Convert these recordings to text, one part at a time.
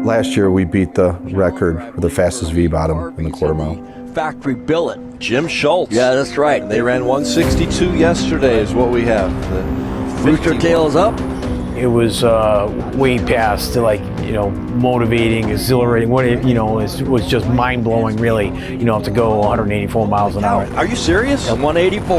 Last year we beat the record for the fastest V-bottom in the quarter mile. Factory Billet. Jim Schultz. Yeah, that's right. They ran 162 yesterday is what we have. Rooster tails up. It was way past motivating, exhilarating. It was just mind-blowing, really, to go 184 miles an hour. Are you serious? At 184.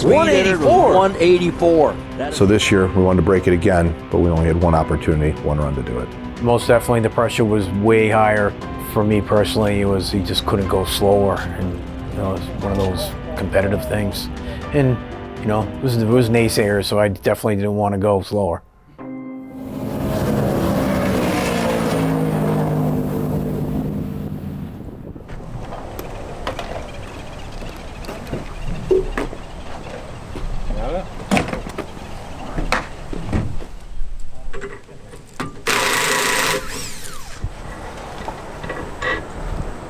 184? 184. So this year we wanted to break it again, but we only had one opportunity, one run to do it. Most definitely the pressure was way higher. For me personally, he just couldn't go slower, and it was one of those competitive things. And it was naysayers, so I definitely didn't want to go slower.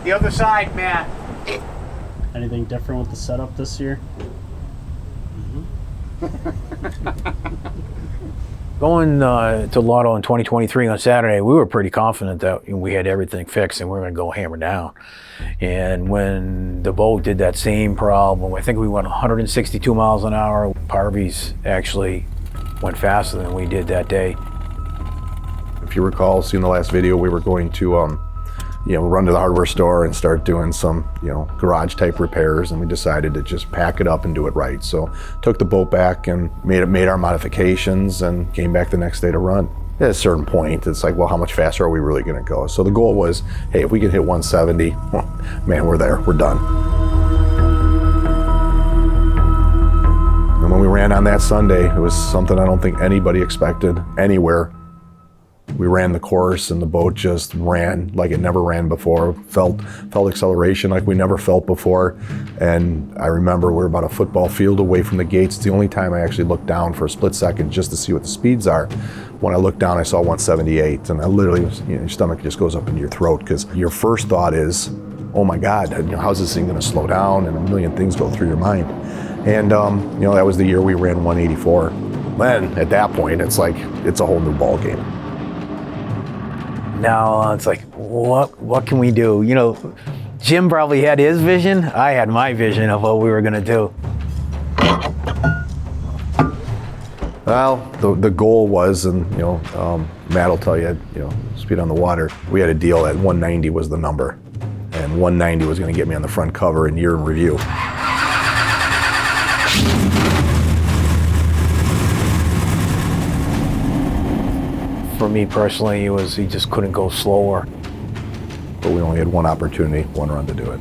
The other side, Matt. Anything different with the setup this year? Going to Lotto in 2023 on Saturday, we were pretty confident that we had everything fixed and we were going to go hammer down. And when the boat did that same problem, I think we went 162 miles an hour. Parvies actually went faster than we did that day. If you recall, seeing the last video, we were going to run to the hardware store and start doing some, garage type repairs, and we decided to just pack it up and do it right. So took the boat back and made our modifications and came back the next day to run. At a certain point, it's like, well, how much faster are we really gonna go? So the goal was, hey, if we can hit 170, man, we're there, we're done. And when we ran on that Sunday, it was something I don't think anybody expected anywhere. We ran the course and the boat just ran like it never ran before. Felt acceleration like we never felt before. And I remember we were about a football field away from the gates. It's the only time I actually looked down for a split second just to see what the speeds are. When I looked down, I saw 178, and I literally your stomach just goes up into your throat, because your first thought is, oh my God, how's this thing gonna slow down? And a million things go through your mind. And that was the year we ran 184. Then at that point, it's like, it's a whole new ball game. Now it's like, what can we do? Jim probably had his vision. I had my vision of what we were gonna do. Well, the goal was, and Matt will tell you, speed on the water. We had a deal that 190 was the number, and 190 was going to get me on the front cover in year in review. For me personally, he just couldn't go slower. But we only had one opportunity, one run to do it.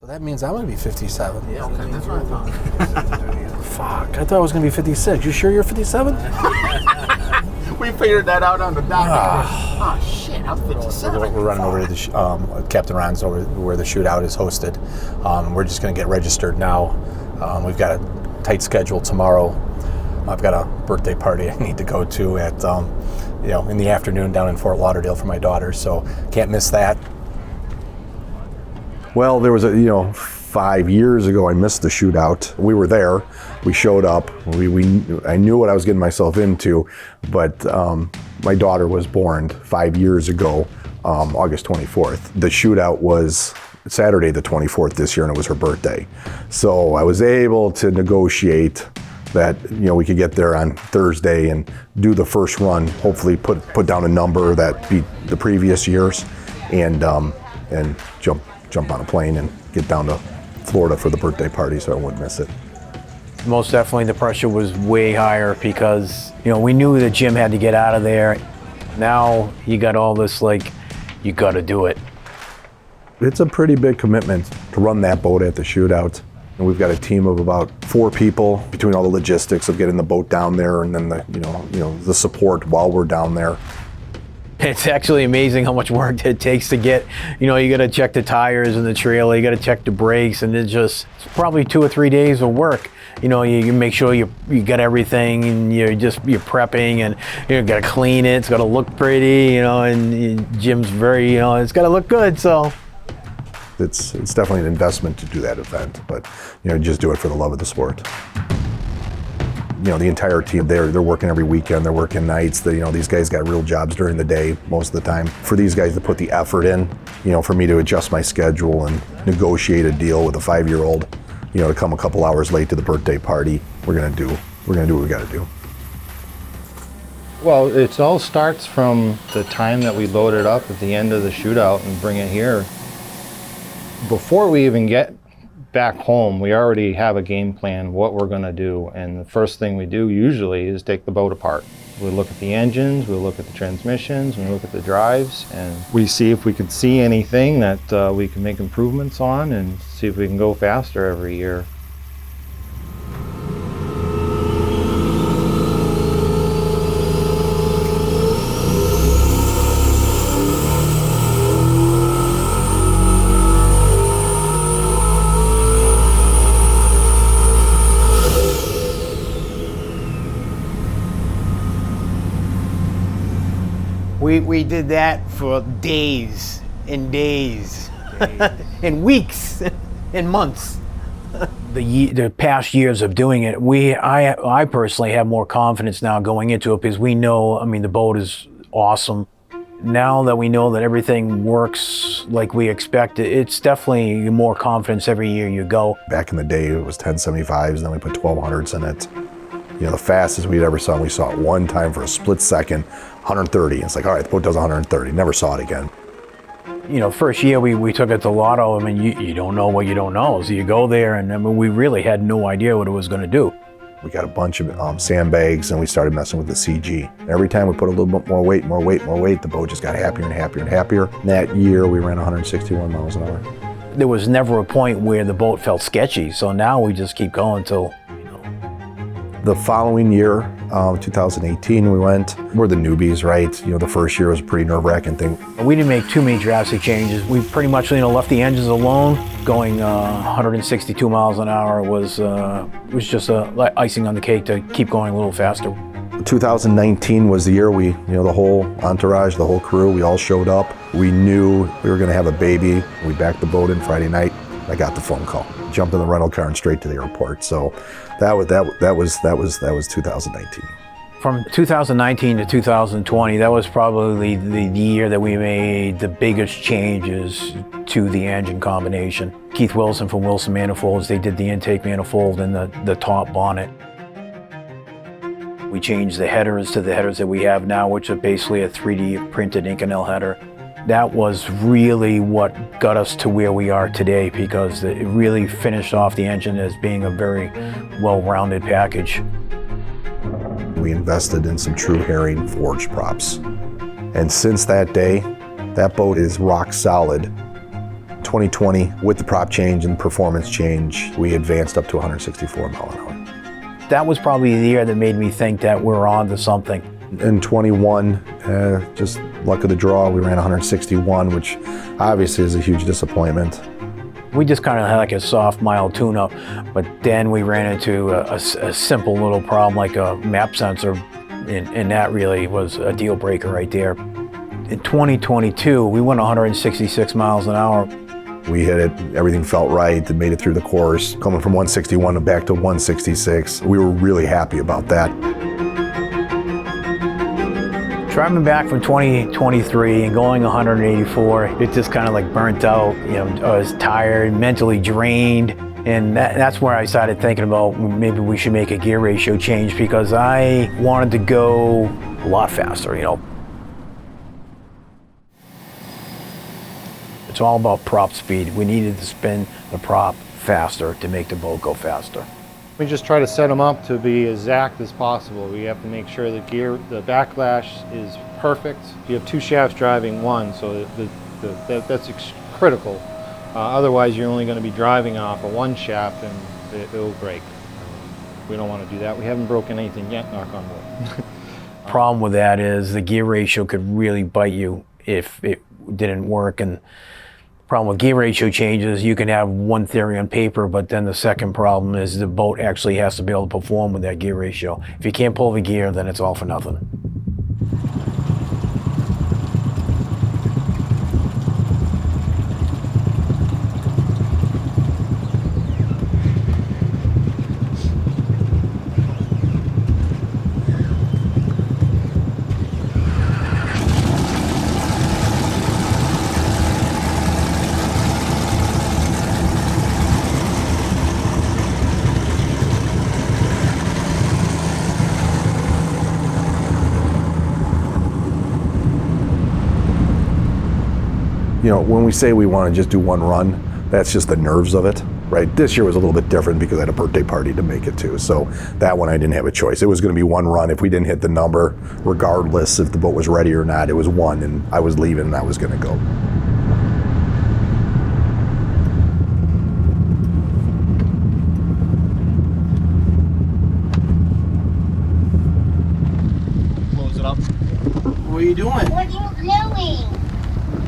That means I'm going to be 57. Yeah, okay, that's what I thought. Fuck, I thought I was going to be 56. You sure you're 57? We figured that out on the dock. Oh, shit, I'm 57. We're running over to the Captain Ron's over where the shootout is hosted. We're just going to get registered now. We've got a tight schedule tomorrow. I've got a birthday party I need to go to at, in the afternoon down in Fort Lauderdale for my daughter, so can't miss that. Well, there was 5 years ago, I missed the shootout. We were there, we showed up, I knew what I was getting myself into, but my daughter was born 5 years ago, August 24th. The shootout was Saturday the 24th this year, and it was her birthday. So I was able to negotiate that we could get there on Thursday and do the first run, hopefully put down a number that beat the previous years, and jump on a plane and get down to Florida for the birthday party so I wouldn't miss it. Most definitely the pressure was way higher because, we knew that Jim had to get out of there. Now you got all this, you got to do it. It's a pretty big commitment to run that boat at the shootout. And we've got a team of about 4 people between all the logistics of getting the boat down there and then the support while we're down there. It's actually amazing how much work it takes to get, you know, you got to check the tires in the trailer, you got to check the brakes, and it's probably 2 or 3 days of work. You know, you make sure you got everything, and you're prepping, and you got to clean it. It's got to look pretty, you know, and Jim's very, you know, it's got to look good. So it's definitely an investment to do that event, but you know, just do it for the love of the sport. You know, the entire team, they're working every weekend, they're working nights. You know, these guys got real jobs during the day most of the time. For these guys to put the effort in, you know, for me to adjust my schedule and negotiate a deal with a 5-year-old, you know, to come a couple hours late to the birthday party, we're gonna do what we gotta do. Well, it all starts from the time that we load it up at the end of the shootout and bring it here. Before we even get back home, we already have a game plan what we're going to do, and the first thing we do usually is take the boat apart. We look at the engines, we look at the transmissions, we look at the drives, and we see if we can see anything that we can make improvements on, and see if we can go faster every year. We did that for days and days and weeks and months. The past years of doing it, I personally have more confidence now going into it, because we know, I mean, the boat is awesome. Now that we know that everything works like we expect, it's definitely more confidence every year you go. Back in the day, it was 1075s, and then we put 1200s in it. You know, the fastest we'd ever saw, we saw it one time for a split second, 130. It's like, all right, the boat does 130. Never saw it again. You know, first year we took it to Lotto. I mean, you don't know what you don't know. So you go there, and I mean, we really had no idea what it was going to do. We got a bunch of sandbags, and we started messing with the CG. Every time we put a little bit more weight, the boat just got happier and happier and happier. And that year, we ran 161 miles an hour. There was never a point where the boat felt sketchy. So now we just keep going till, you know. The following year, 2018, we're the newbies, right? You know, the first year was a pretty nerve-wracking thing. We didn't make too many drastic changes. We pretty much, you know, left the engines alone. Going 162 miles an hour was just like icing on the cake to keep going a little faster. 2019 was the year the whole entourage, the whole crew, we all showed up. We knew we were going to have a baby. We backed the boat in Friday night. I got the phone call. Jumped in the rental car and straight to the airport. So that was 2019. From 2019 to 2020, that was probably the year that we made the biggest changes to the engine combination. Keith Wilson from Wilson Manifolds, they did the intake manifold and the top bonnet. We changed the headers to the headers that we have now, which are basically a 3D printed Inconel header. That was really what got us to where we are today, because it really finished off the engine as being a very well-rounded package. We invested in some true herring forged props. And since that day, that boat is rock solid. 2020, with the prop change and performance change, we advanced up to 164 mile an hour. That was probably the year that made me think that we're on to something. In 21, just luck of the draw, we ran 161, which obviously is a huge disappointment. We just kind of had like a soft, mild tune-up, but then we ran into a simple little problem like a map sensor, and that really was a deal breaker right there. In 2022, we went 166 miles an hour. We hit it, everything felt right, and made it through the course. Coming from 161 and back to 166, we were really happy about that. Driving back from 2023 and going 184, it just kind of like burnt out. You know, I was tired, mentally drained, and that's where I started thinking about maybe we should make a gear ratio change, because I wanted to go a lot faster, you know. It's all about prop speed. We needed to spin the prop faster to make the boat go faster. We just try to set them up to be as exact as possible. We have to make sure the backlash is perfect. You have two shafts driving one, so that's critical. Otherwise, you're only going to be driving off of one shaft and it'll break. We don't want to do that. We haven't broken anything yet, knock on wood. problem with that is the gear ratio could really bite you if it didn't work. And the problem with gear ratio changes, you can have one theory on paper, but then the second problem is the boat actually has to be able to perform with that gear ratio. If you can't pull the gear, then it's all for nothing. You know, when we say we want to just do one run, that's just the nerves of it, right? This year was a little bit different because I had a birthday party to make it to. So that one I didn't have a choice. It was going to be one run. If we didn't hit the number, regardless if the boat was ready or not, it was one, and I was leaving and I was going to go. Close it up. What are you doing? What are you doing?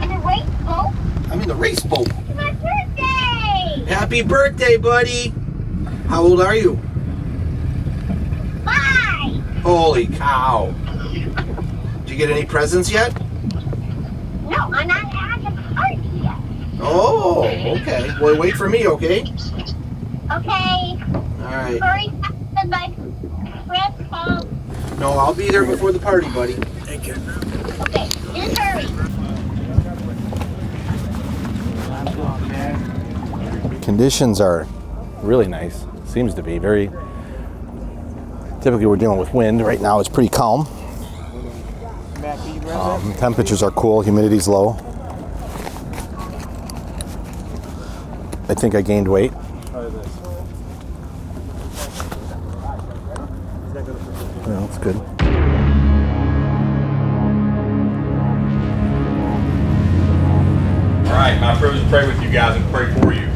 In a race boat? I'm in the race boat. It's my birthday! Happy birthday, buddy. How old are you? 5! Holy cow. Did you get any presents yet? No, I'm not at the party yet. Oh, okay. Well, wait for me, okay? Okay. All right. Hurry up to my friend's home. No, I'll be there before the party, buddy. Okay, just hurry. Conditions are really nice. Seems to be very. Typically, we're dealing with wind. Right now, it's pretty calm. Temperatures are cool. Humidity's low. I think I gained weight. Yeah, that's good. All right, my privilege to pray with you guys and pray for you.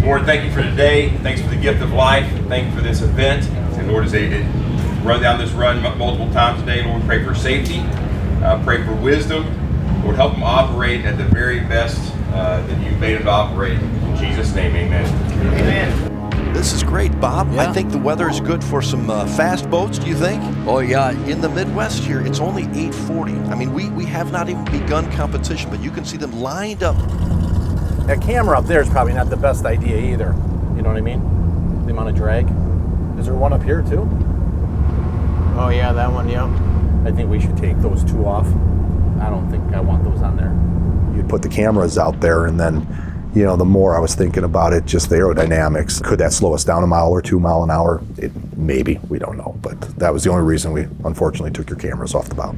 Lord, thank you for today. Thanks for the gift of life. Thank you for this event. And Lord, as they run down this run multiple times a day, Lord, pray for safety, pray for wisdom. Lord, help them operate at the very best that you made them to operate. In Jesus' name, amen. Amen. This is great, Bob. I think the weather is good for some fast boats, do you think? Oh, yeah. In the Midwest here, it's only 8:40. I mean, we have not even begun competition, but you can see them lined up. That camera up there is probably not the best idea either. You know what I mean? The amount of drag. Is there one up here too? Oh yeah, that one, yeah. I think we should take those two off. I don't think I want those on there. You'd put the cameras out there, and then, you know, the more I was thinking about it, just the aerodynamics. Could that slow us down a mile or 2 mile an hour? Maybe, we don't know. But that was the only reason we unfortunately took your cameras off the bow.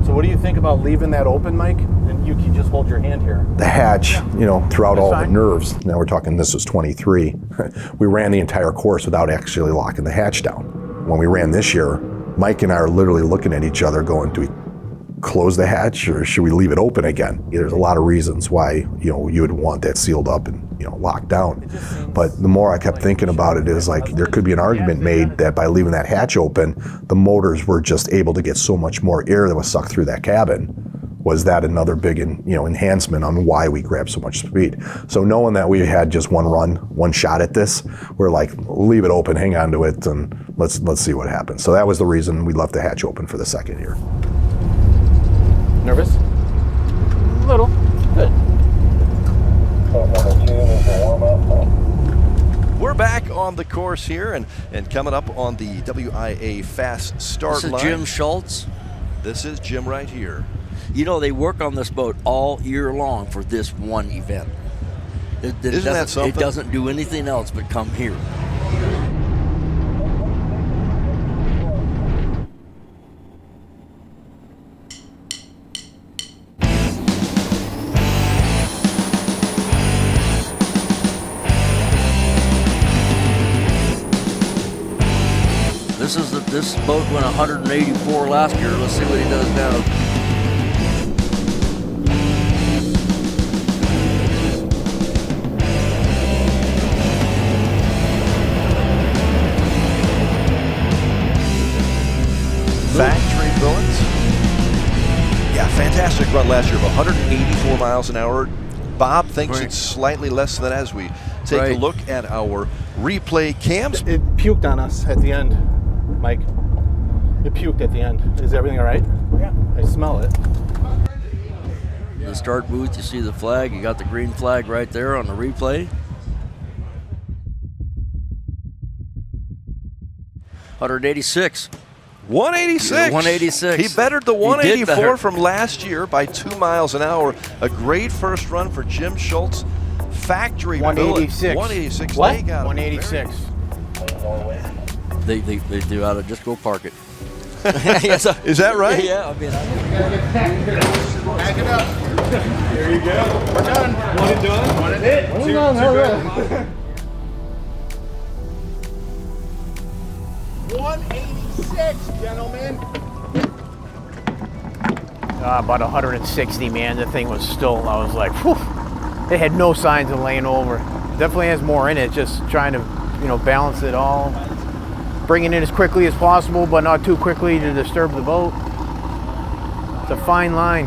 So what do you think about leaving that open, Mike? And you can just hold your hand here. The hatch, you know, throughout all the fine. nerves. Now we're talking, this was 23. We ran the entire course without actually locking the hatch down. When we ran this year, Mike and I are literally looking at each other going, do we close the hatch or should we leave it open again? There's a lot of reasons why, you know, you would want that sealed up and, you know, locked down. But the more I kept thinking about it is like, there could be an argument made that by leaving that hatch open, the motors were just able to get so much more air that was sucked through that cabin. Was that another big, enhancement on why we grabbed so much speed? So knowing that we had just one run, one shot at this, we're like, leave it open, hang on to it, and let's see what happens. So that was the reason we left the hatch open for the second year. Nervous? A little. Good. We're back on the course here and coming up on the WIA Fast Start This is line. Jim Schultz. This is Jim right here. You know, they work on this boat all year long for this one event. Isn't that something? It doesn't do anything else but come here. This boat went 184 last year. Let's see what he does now. out last year of 184 miles an hour. Bob thinks it's slightly less than that as we take a look at our replay cams. It puked on us at the end, Mike. It puked at the end. Is everything all right? Yeah. I smell it. The start booth, you see the flag. You got the green flag right there on the replay. 186. 186. 186. He bettered the He did 184 better. from last year by 2 miles an hour. A great first run for Jim Schultz. Factory Billet. 186. 186. What? They got him. 186. They do out of just go park it. Is that right? Yeah, I mean, Back it up. There you go. We're done. One and done. One and hit. Two good. 186, gentlemen. About 160, man. The thing was still, I was like, whew. It had no signs of laying over. Definitely has more in it, just trying to, balance it all. Bring it in as quickly as possible, but not too quickly to disturb the boat. It's a fine line.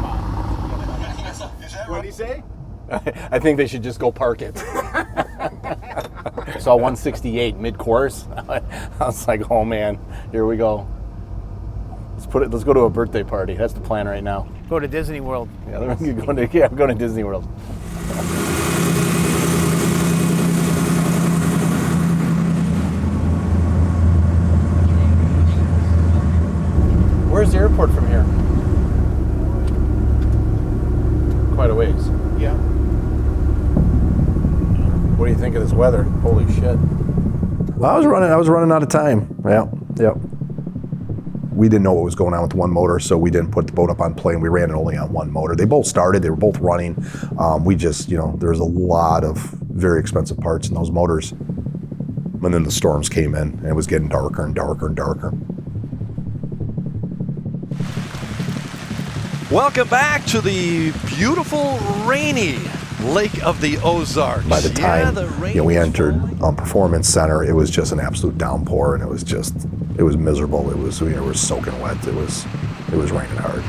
What did he say? I think they should just go park it. I saw 168 mid-course. I was like, oh man, here we go. Let's go to a birthday party. That's the plan right now. Go to Disney World. Yeah, I'm going to Disney World. Where's the airport from here? Quite a ways. Yeah. What do you think of this weather? Holy shit. Well, I was running out of time. Yeah. We didn't know what was going on with one motor, so we didn't put the boat up on plane. We ran it only on one motor. They both started. They were both running. We just, there's a lot of very expensive parts in those motors. And then the storms came in, and it was getting darker and darker and darker. Welcome back to the beautiful, rainy Lake of the Ozarks. By the time we entered Performance Center, it was just an absolute downpour, and it was miserable. We were soaking wet. It was raining hard.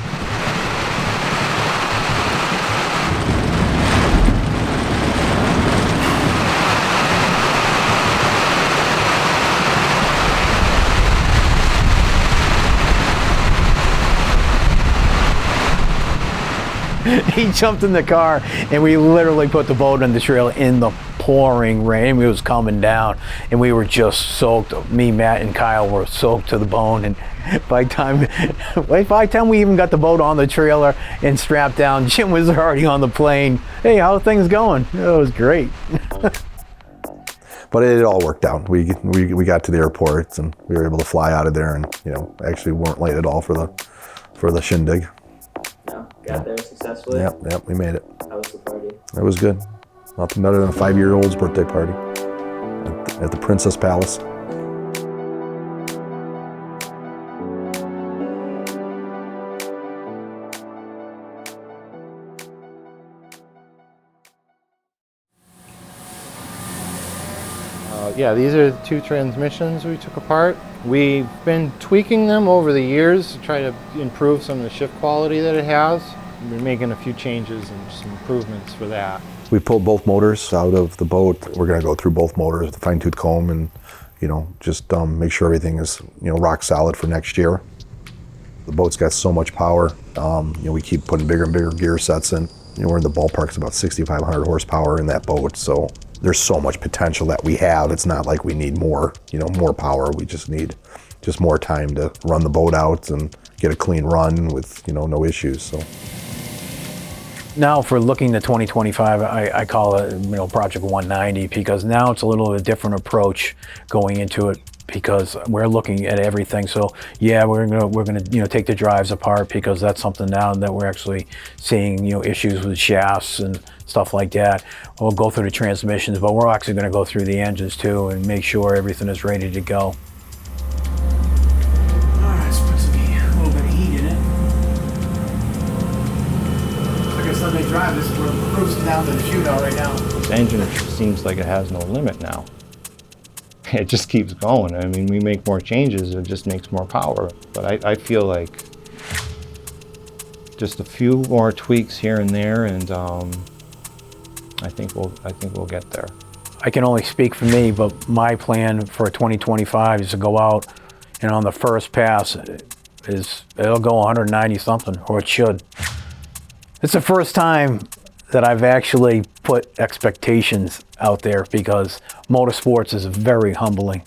He jumped in the car, and we literally put the boat on the trailer in the pouring rain. It was coming down, and we were just soaked. Me, Matt, and Kyle were soaked to the bone. And by the time we even got the boat on the trailer and strapped down, Jim was already on the plane. Hey, how are things going? It was great. But it all worked out. We got to the airport, and we were able to fly out of there, and actually weren't late at all for the shindig. No, got there successfully. Yep, we made it. How was the party? It was good. Nothing better than a 5-year-old's birthday party at the Princess Palace. Yeah, these are the two transmissions we took apart. We've been tweaking them over the years to try to improve some of the shift quality that it has. We've been making a few changes and some improvements for that. We pulled both motors out of the boat. We're going to go through both motors with a fine-tooth comb and, just make sure everything is, rock solid for next year. The boat's got so much power. We keep putting bigger and bigger gear sets in. We're in the ballpark. It's about 6,500 horsepower in that boat. So there's so much potential that we have. It's not like we need more, more power. We just need more time to run the boat out and get a clean run with, no issues. So. Now for looking to 2025, I call it, Project 190, because now it's a little bit different approach going into it, because we're looking at everything. So yeah, we're gonna take the drives apart, because that's something now that we're actually seeing issues with shafts and stuff like that. We'll go through the transmissions, but we're actually going to go through the engines too and make sure everything is ready to go. Alright, supposed to be a little bit of heat in it. Like a Sunday drive, this is where we're cruising down to the shootout right now. This engine seems like it has no limit now. It just keeps going. I mean, we make more changes, it just makes more power. But I feel like just a few more tweaks here and there, and I think we'll get there. I can only speak for me, but my plan for 2025 is to go out and on the first pass it'll go 190 something, or it should. It's the first time that I've actually put expectations out there, because motorsports is very humbling.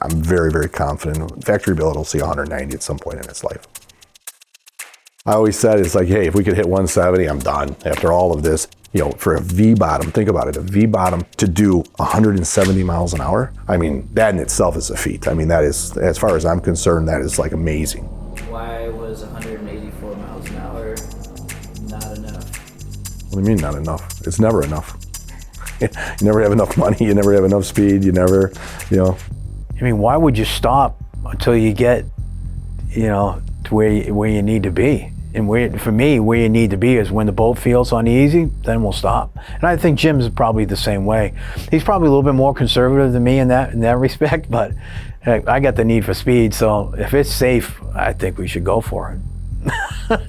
I'm very, very confident Factory Billet will see 190 at some point in its life. I always said, it's like, hey, if we could hit 170, I'm done. After all of this, you know, for a V-bottom, think about it, a V-bottom to do 170 miles an hour, I mean, that in itself is a feat. I mean, that is, as far as I'm concerned, that is like amazing. Why was 184 miles an hour not enough? What do you mean not enough? It's never enough. You never have enough money, you never have enough speed, you never, you know. I mean, why would you stop until you get, you know, to where you need to be? And for me, where you need to be is when the boat feels uneasy, then we'll stop. And I think Jim's probably the same way. He's probably a little bit more conservative than me in that respect, but heck, I got the need for speed, so if it's safe, I think we should go for it.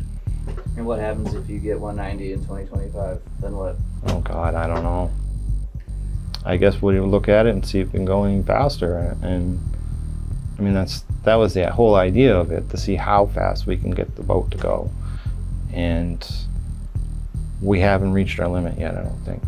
And what happens if you get 190 in 2025? Then what? Oh God, I don't know. I guess we'll look at it and see if we can go any faster. And I mean, that was the whole idea of it, to see how fast we can get the boat to go. And we haven't reached our limit yet, I don't think.